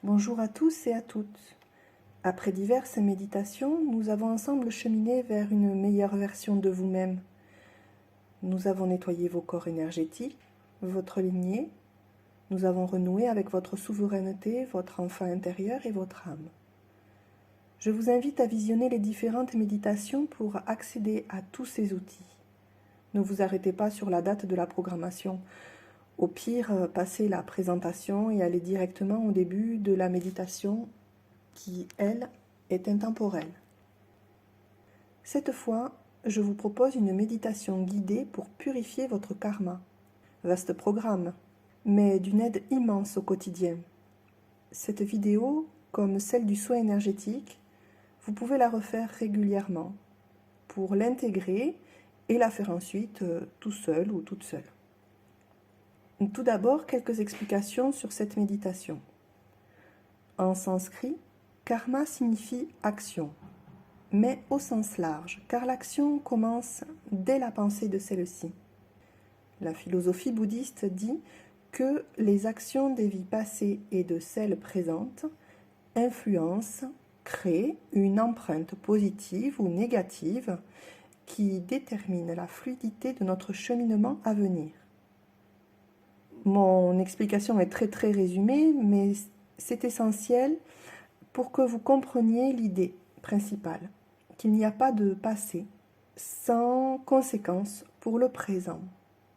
Bonjour à tous et à toutes. Après diverses méditations, nous avons ensemble cheminé vers une meilleure version de vous-même. Nous avons nettoyé vos corps énergétiques, votre lignée. Nous avons renoué avec votre souveraineté, votre enfant intérieur et votre âme. Je vous invite à visionner les différentes méditations pour accéder à tous ces outils. Ne vous arrêtez pas sur la date de la programmation. Au pire, passez la présentation et allez directement au début de la méditation qui, elle, est intemporelle. Cette fois, je vous propose une méditation guidée pour purifier votre karma. Vaste programme, mais d'une aide immense au quotidien. Cette vidéo, comme celle du soin énergétique, vous pouvez la refaire régulièrement pour l'intégrer et la faire ensuite tout seul ou toute seule. Tout d'abord, quelques explications sur cette méditation. En sanskrit, karma signifie action, mais au sens large, car l'action commence dès la pensée de celle-ci. La philosophie bouddhiste dit que les actions des vies passées et de celles présentes influencent, créent une empreinte positive ou négative qui détermine la fluidité de notre cheminement à venir. Mon explication est très résumée, mais c'est essentiel pour que vous compreniez l'idée principale, qu'il n'y a pas de passé sans conséquence pour le présent.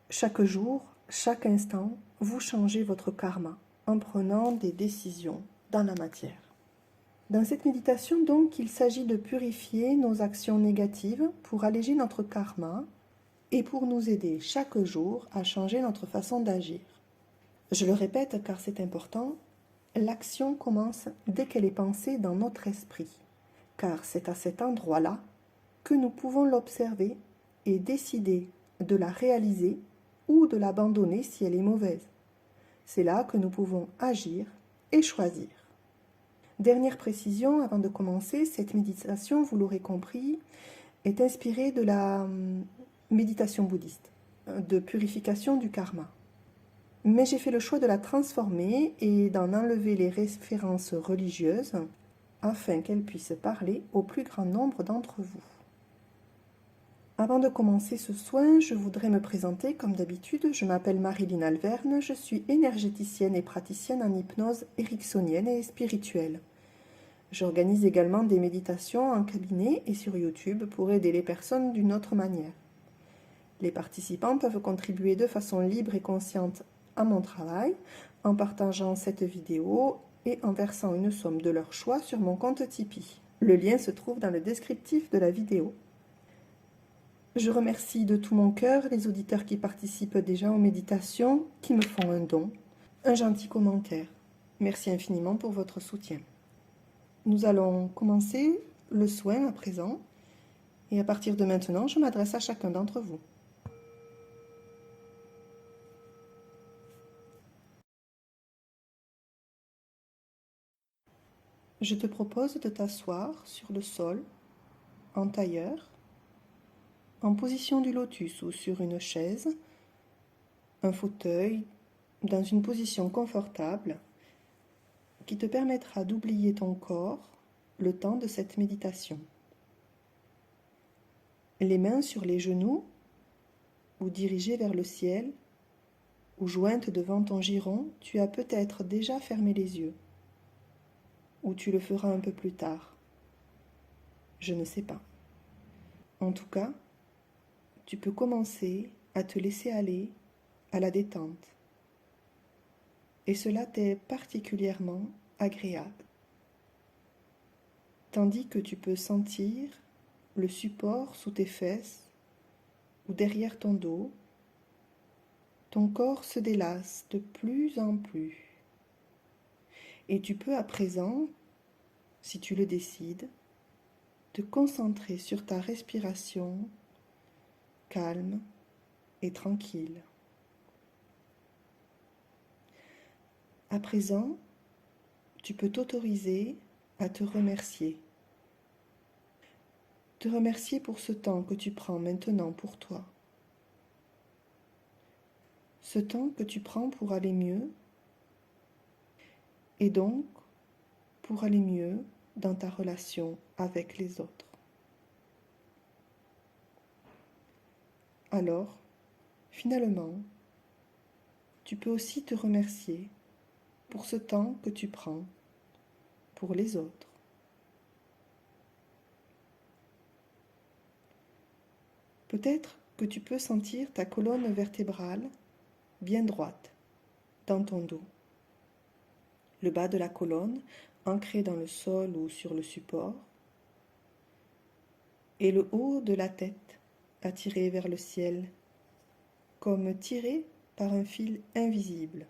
Chaque jour, chaque instant, vous changez votre karma en prenant des décisions dans la matière. Dans cette méditation, donc, il s'agit de purifier nos actions négatives pour alléger notre karma et pour nous aider chaque jour à changer notre façon d'agir. Je le répète car c'est important, l'action commence dès qu'elle est pensée dans notre esprit, car c'est à cet endroit-là que nous pouvons l'observer et décider de la réaliser ou de l'abandonner si elle est mauvaise. C'est là que nous pouvons agir et choisir. Dernière précision avant de commencer, cette méditation, vous l'aurez compris, est inspirée de la méditation bouddhiste, de purification du karma. Mais j'ai fait le choix de la transformer et d'en enlever les références religieuses afin qu'elle puisse parler au plus grand nombre d'entre vous. Avant de commencer ce soin, je voudrais me présenter comme d'habitude. Je m'appelle Marilyn Alverne, je suis énergéticienne et praticienne en hypnose ericksonienne et spirituelle. J'organise également des méditations en cabinet et sur YouTube pour aider les personnes d'une autre manière. Les participants peuvent contribuer de façon libre et consciente à mon travail en partageant cette vidéo et en versant une somme de leur choix sur mon compte Tipeee. Le lien se trouve dans le descriptif de la vidéo. Je remercie de tout mon cœur les auditeurs qui participent déjà aux méditations, qui me font un don, un gentil commentaire. Merci infiniment pour votre soutien. Nous allons commencer le soin à présent et à partir de maintenant, je m'adresse à chacun d'entre vous. Je te propose de t'asseoir sur le sol, en tailleur, en position du lotus ou sur une chaise, un fauteuil, dans une position confortable qui te permettra d'oublier ton corps le temps de cette méditation. Les mains sur les genoux ou dirigées vers le ciel ou jointes devant ton giron, tu as peut-être déjà fermé les yeux. Ou tu le feras un peu plus tard. Je ne sais pas. En tout cas, tu peux commencer à te laisser aller à la détente. Et cela t'est particulièrement agréable. Tandis que tu peux sentir le support sous tes fesses ou derrière ton dos, ton corps se délasse de plus en plus. Et tu peux à présent, si tu le décides, te concentrer sur ta respiration calme et tranquille. À présent, tu peux t'autoriser à te remercier. Te remercier pour ce temps que tu prends maintenant pour toi. Ce temps que tu prends pour aller mieux et donc pour aller mieux dans ta relation avec les autres. Alors, finalement, tu peux aussi te remercier pour ce temps que tu prends pour les autres. Peut-être que tu peux sentir ta colonne vertébrale bien droite dans ton dos. Le bas de la colonne ancré dans le sol ou sur le support, et le haut de la tête attiré vers le ciel, comme tiré par un fil invisible.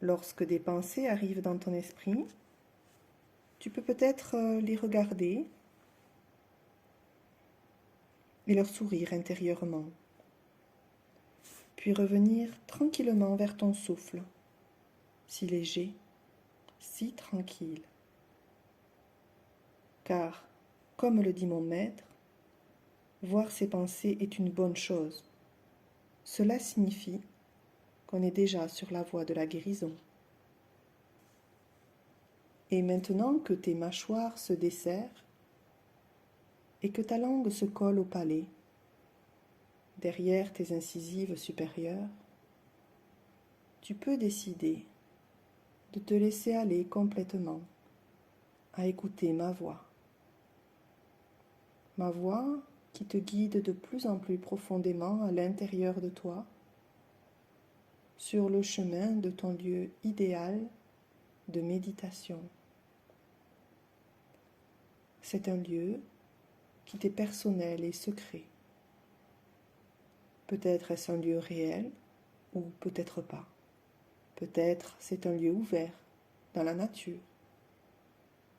Lorsque des pensées arrivent dans ton esprit, tu peux peut-être les regarder et leur sourire intérieurement, puis revenir tranquillement vers ton souffle, si léger, si tranquille. Car, comme le dit mon maître, voir ses pensées est une bonne chose. Cela signifie qu'on est déjà sur la voie de la guérison. Et maintenant que tes mâchoires se desserrent et que ta langue se colle au palais, derrière tes incisives supérieures, tu peux décider de te laisser aller complètement à écouter ma voix. Ma voix qui te guide de plus en plus profondément à l'intérieur de toi, sur le chemin de ton lieu idéal de méditation. C'est un lieu qui t'est personnel et secret. Peut-être est-ce un lieu réel ou peut-être pas. Peut-être c'est un lieu ouvert dans la nature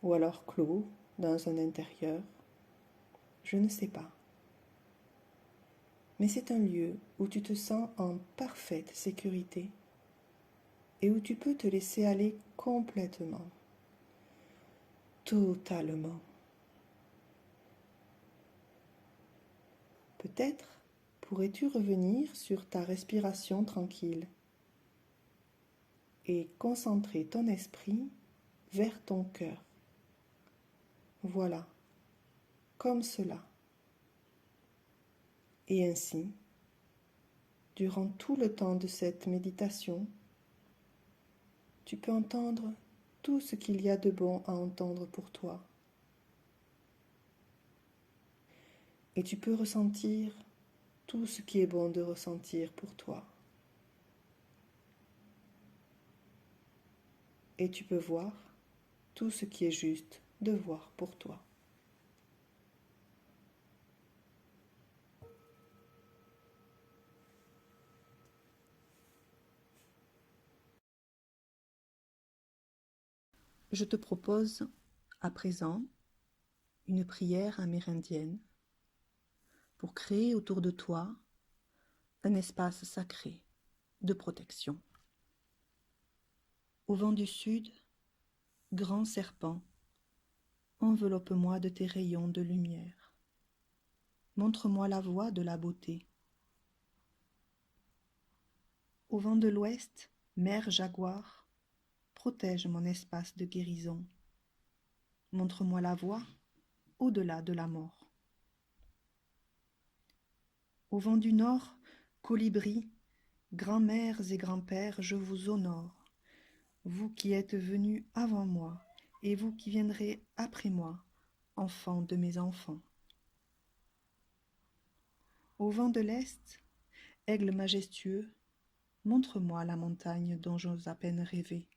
ou alors clos dans un intérieur. Je ne sais pas. Mais c'est un lieu où tu te sens en parfaite sécurité et où tu peux te laisser aller complètement, totalement. Peut-être pourrais-tu revenir sur ta respiration tranquille et concentrer ton esprit vers ton cœur. Voilà, comme cela. Et ainsi, durant tout le temps de cette méditation, tu peux entendre tout ce qu'il y a de bon à entendre pour toi. Et tu peux ressentir tout ce qui est bon de ressentir pour toi. Et tu peux voir tout ce qui est juste de voir pour toi. Je te propose à présent une prière amérindienne pour créer autour de toi un espace sacré de protection. Au vent du sud, grand serpent, enveloppe-moi de tes rayons de lumière. Montre-moi la voie de la beauté. Au vent de l'ouest, mer jaguar, protège mon espace de guérison. Montre-moi la voie au-delà de la mort. Au vent du nord, colibri, grands-mères et grands-pères, je vous honore, vous qui êtes venus avant moi, et vous qui viendrez après moi, enfants de mes enfants. Au vent de l'est, aigle majestueux, montre-moi la montagne dont j'ose à peine rêver.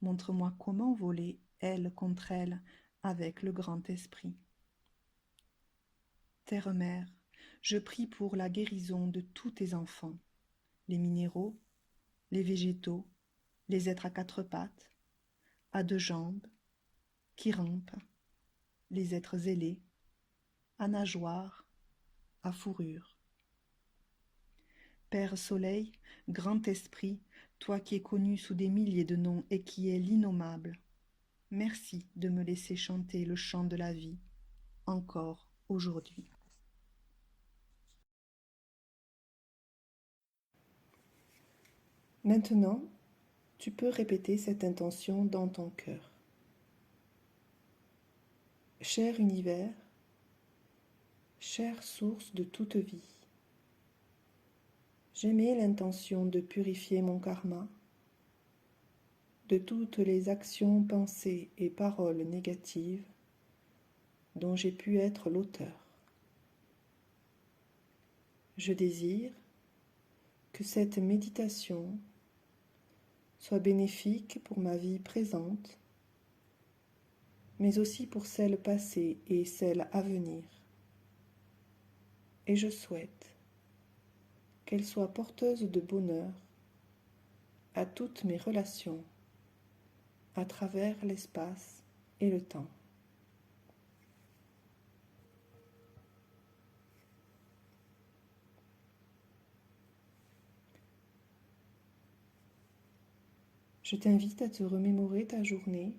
Montre-moi comment voler, aile contre aile, avec le grand esprit. Terre-mère, je prie pour la guérison de tous tes enfants, les minéraux, les végétaux, les êtres à quatre pattes, à deux jambes, qui rampent, les êtres ailés, à nageoires, à fourrure. Père Soleil, grand esprit, toi qui es connu sous des milliers de noms et qui es l'innommable, merci de me laisser chanter le chant de la vie, encore aujourd'hui. Maintenant, Tu peux répéter cette intention dans ton cœur. Cher univers, chère source de toute vie, j'émets l'intention de purifier mon karma de toutes les actions, pensées et paroles négatives dont j'ai pu être l'auteur. Je désire que cette méditation soit bénéfique pour ma vie présente, mais aussi pour celle passée et celle à venir. Et je souhaite qu'elle soit porteuse de bonheur à toutes mes relations à travers l'espace et le temps. Je t'invite à te remémorer ta journée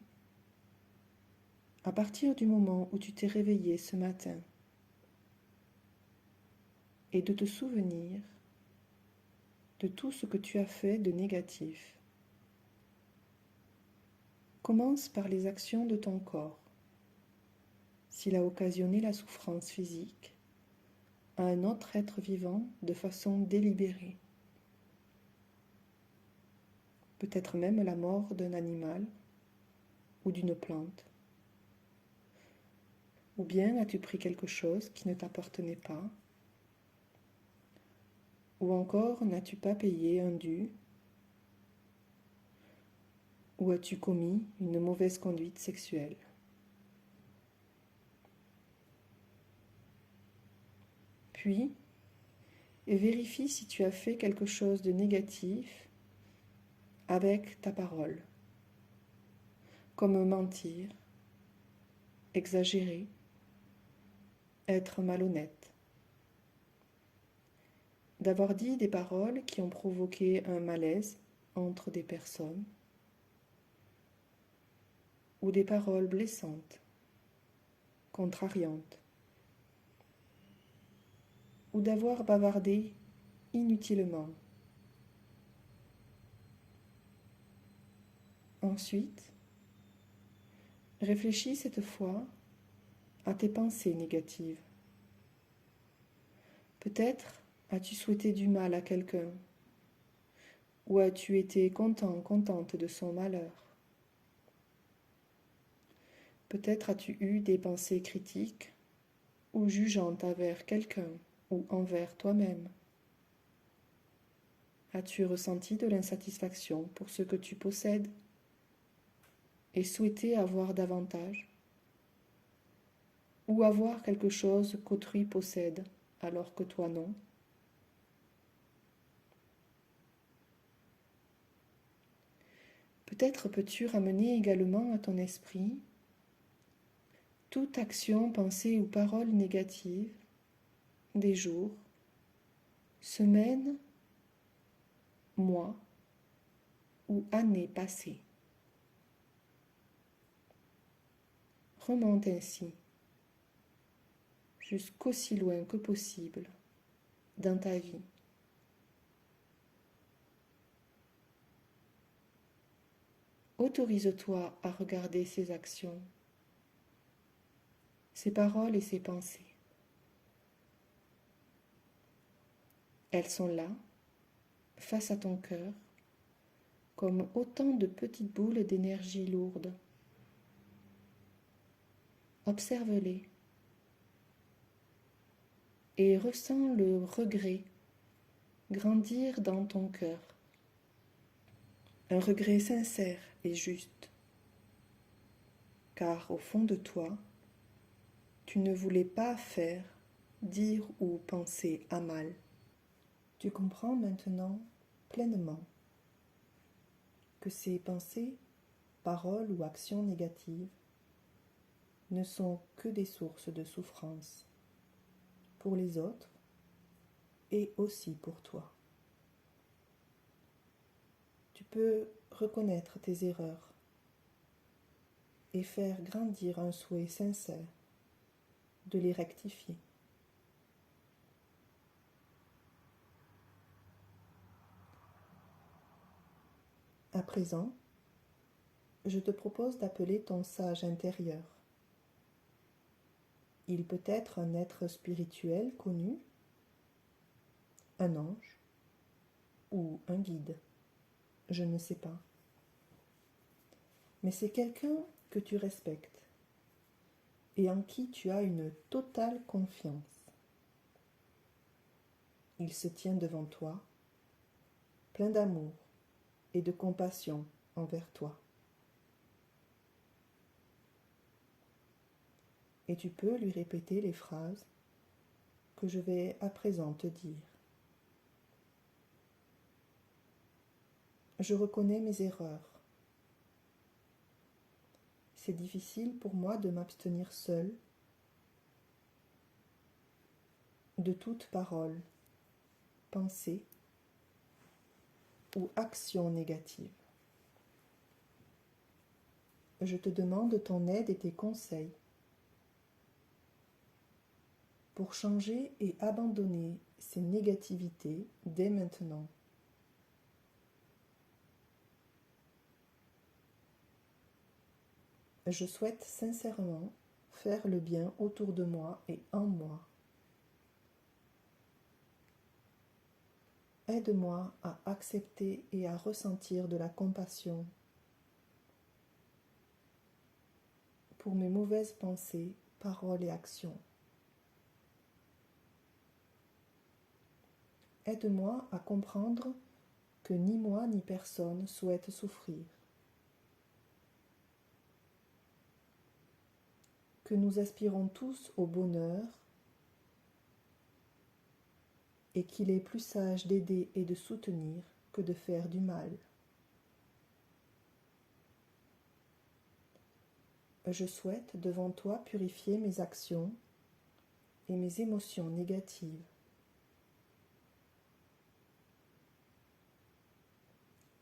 à partir du moment où tu t'es réveillé ce matin et de te souvenir de tout ce que tu as fait de négatif. Commence par les actions de ton corps. S'il a occasionné la souffrance physique à un autre être vivant de façon délibérée. Peut-être même la mort d'un animal ou d'une plante. Ou bien as-tu pris quelque chose qui ne t'appartenait pas? Ou encore n'as-tu pas payé un dû? Ou as-tu commis une mauvaise conduite sexuelle? Puis, vérifie si tu as fait quelque chose de négatif avec ta parole, comme mentir, exagérer, être malhonnête, d'avoir dit des paroles qui ont provoqué un malaise entre des personnes, ou des paroles blessantes, contrariantes, ou d'avoir bavardé inutilement. Ensuite, réfléchis cette fois à tes pensées négatives. Peut-être as-tu souhaité du mal à quelqu'un, ou as-tu été content, contente de son malheur. Peut-être as-tu eu des pensées critiques ou jugeantes envers quelqu'un ou envers toi-même. As-tu ressenti de l'insatisfaction pour ce que tu possèdes et souhaité avoir davantage, ou avoir quelque chose qu'autrui possède alors que toi non? Peut-être peux-tu ramener également à ton esprit toute action, pensée ou parole négative des jours, semaines, mois ou années passées. Remonte ainsi jusqu'aussi loin que possible dans ta vie. Autorise-toi à regarder ces actions, ces paroles et ces pensées. Elles sont là, face à ton cœur, comme autant de petites boules d'énergie lourde. Observe-les et ressens le regret grandir dans ton cœur. Un regret sincère et juste, car au fond de toi, tu ne voulais pas faire, dire ou penser à mal. Tu comprends maintenant pleinement que ces pensées, paroles ou actions négatives ne sont que des sources de souffrance pour les autres et aussi pour toi. Tu peux reconnaître tes erreurs et faire grandir un souhait sincère de les rectifier. À présent, je te propose d'appeler ton sage intérieur. Il peut être un être spirituel connu, un ange ou un guide, je ne sais pas. Mais c'est quelqu'un que tu respectes et en qui tu as une totale confiance. Il se tient devant toi, plein d'amour et de compassion envers toi. Et tu peux lui répéter les phrases que je vais à présent te dire. Je reconnais mes erreurs. C'est difficile pour moi de m'abstenir seul de toute parole, pensée ou action négative. Je te demande ton aide et tes conseils pour changer et abandonner ces négativités dès maintenant. Je souhaite sincèrement faire le bien autour de moi et en moi. Aide-moi à accepter et à ressentir de la compassion pour mes mauvaises pensées, paroles et actions. Aide-moi à comprendre que ni moi ni personne souhaite souffrir, que nous aspirons tous au bonheur et qu'il est plus sage d'aider et de soutenir que de faire du mal. Je souhaite devant toi purifier mes actions et mes émotions négatives.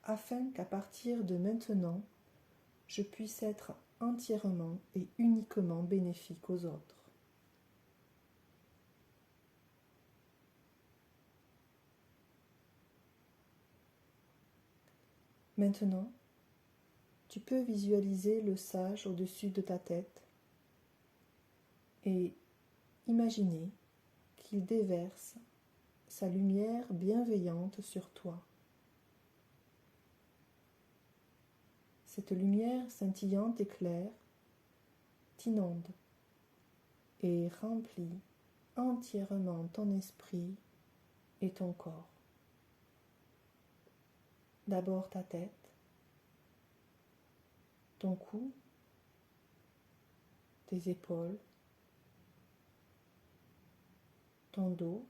Afin qu'à partir de maintenant, je puisse être entièrement et uniquement bénéfique aux autres. Maintenant, tu peux visualiser le sage au-dessus de ta tête et imaginer qu'il déverse sa lumière bienveillante sur toi. Cette lumière scintillante et claire t'inonde et remplit entièrement ton esprit et ton corps. D'abord ta tête, ton cou, tes épaules, ton dos,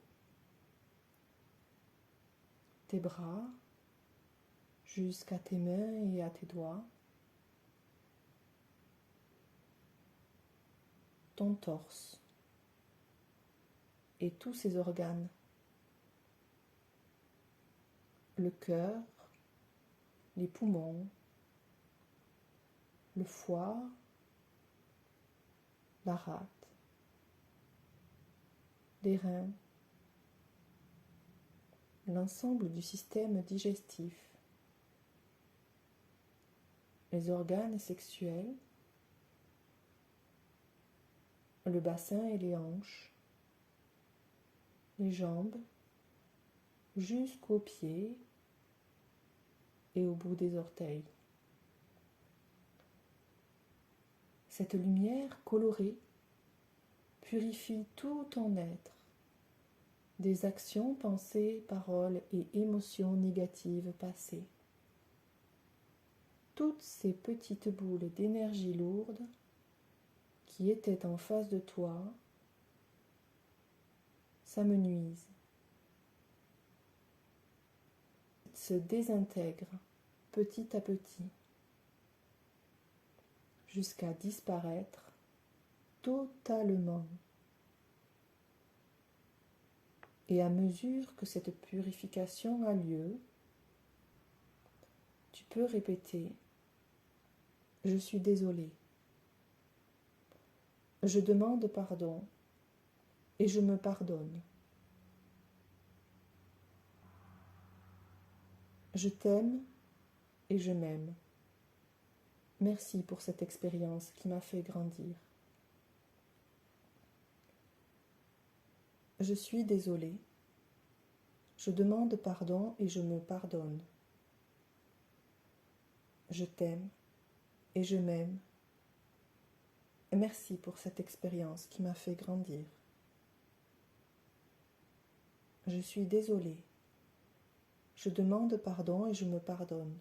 tes bras, jusqu'à tes mains et à tes doigts, ton torse et tous ses organes, le cœur, les poumons, le foie, la rate, les reins, l'ensemble du système digestif, les organes sexuels, le bassin et les hanches, les jambes, jusqu'aux pieds et au bout des orteils. Cette lumière colorée purifie tout ton être des actions, pensées, paroles et émotions négatives passées. Toutes ces petites boules d'énergie lourde qui étaient en face de toi s'amenuisent, se désintègrent petit à petit jusqu'à disparaître totalement. Et à mesure que cette purification a lieu, tu peux répéter « Je suis désolé ». Je demande pardon et je me pardonne. Je t'aime et je m'aime. Merci pour cette expérience qui m'a fait grandir. Je suis désolée. Je demande pardon et je me pardonne. Je t'aime et je m'aime. Merci pour cette expérience qui m'a fait grandir. Je suis désolée. Je demande pardon et je me pardonne.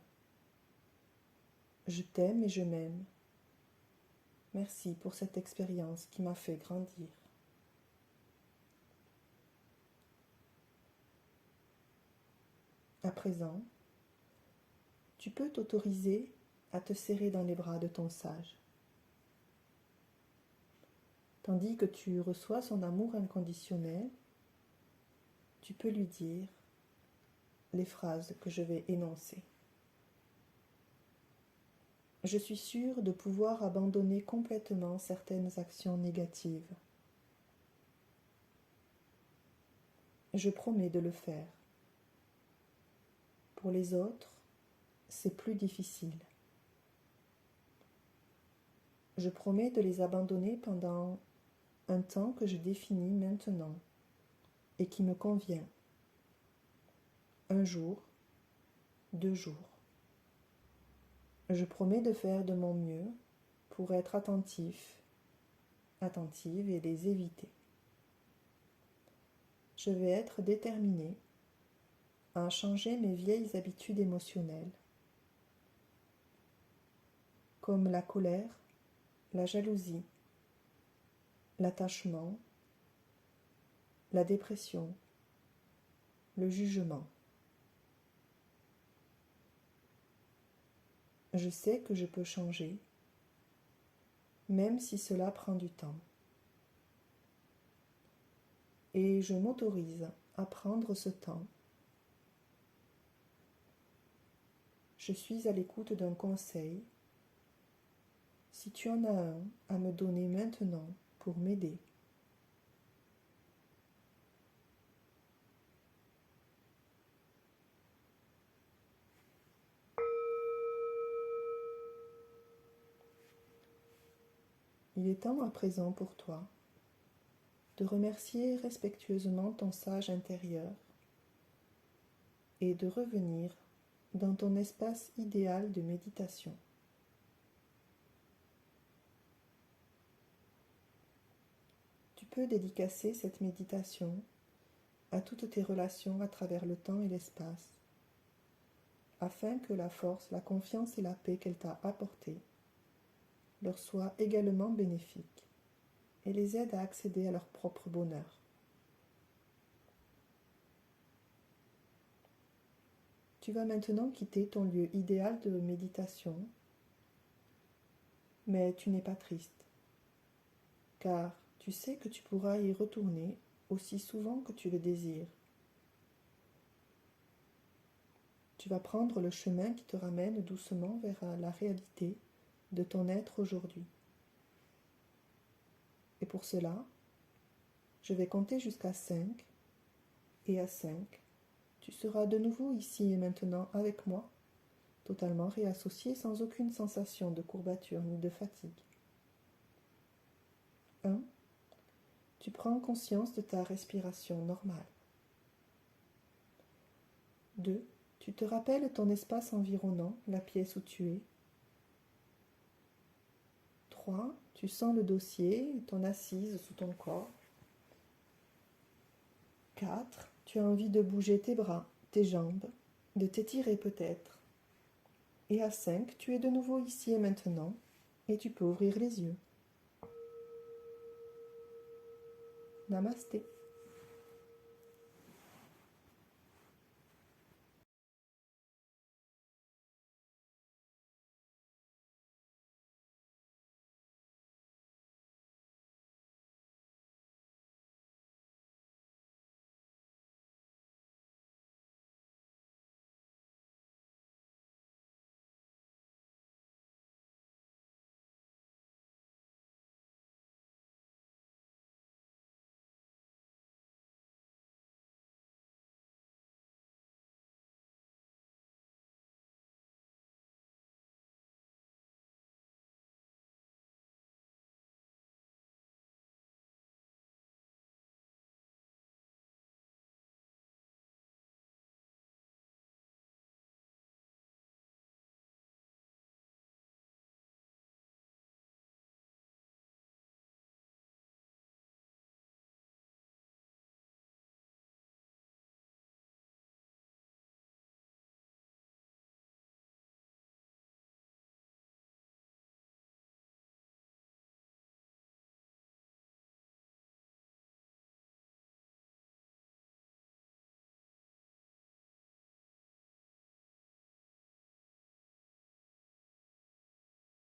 Je t'aime et je m'aime. Merci pour cette expérience qui m'a fait grandir. À présent, tu peux t'autoriser à te serrer dans les bras de ton sage. Tandis que tu reçois son amour inconditionnel, tu peux lui dire les phrases que je vais énoncer. Je suis sûre de pouvoir abandonner complètement certaines actions négatives. Je promets de le faire. Pour les autres, c'est plus difficile. Je promets de les abandonner pendant un temps que je définis maintenant et qui me convient. 1 jour, 2 jours. Je promets de faire de mon mieux pour être attentive et les éviter. Je vais être déterminée à changer mes vieilles habitudes émotionnelles, comme la colère, la jalousie, l'attachement, la dépression, le jugement. Je sais que je peux changer, même si cela prend du temps. Et je m'autorise à prendre ce temps. Je suis à l'écoute d'un conseil. Si tu en as un à me donner maintenant pour m'aider. Il est temps à présent pour toi de remercier respectueusement ton sage intérieur et de revenir dans ton espace idéal de méditation. Tu peux dédicacer cette méditation à toutes tes relations à travers le temps et l'espace, afin que la force, la confiance et la paix qu'elle t'a apportée leur soient également bénéfiques et les aident à accéder à leur propre bonheur. Tu vas maintenant quitter ton lieu idéal de méditation, mais tu n'es pas triste, car tu sais que tu pourras y retourner aussi souvent que tu le désires. Tu vas prendre le chemin qui te ramène doucement vers la réalité de ton être aujourd'hui. Et pour cela, je vais compter jusqu'à 5, et à 5, tu seras de nouveau ici et maintenant avec moi, totalement réassocié sans aucune sensation de courbature ni de fatigue. 1. Tu prends conscience de ta respiration normale. 2. Tu te rappelles ton espace environnant, la pièce où tu es. 3. Tu sens le dossier, ton assise sous ton corps. 4. Tu as envie de bouger tes bras, tes jambes, de t'étirer peut-être. Et à 5, tu es de nouveau ici et maintenant, et tu peux ouvrir les yeux. Namasté.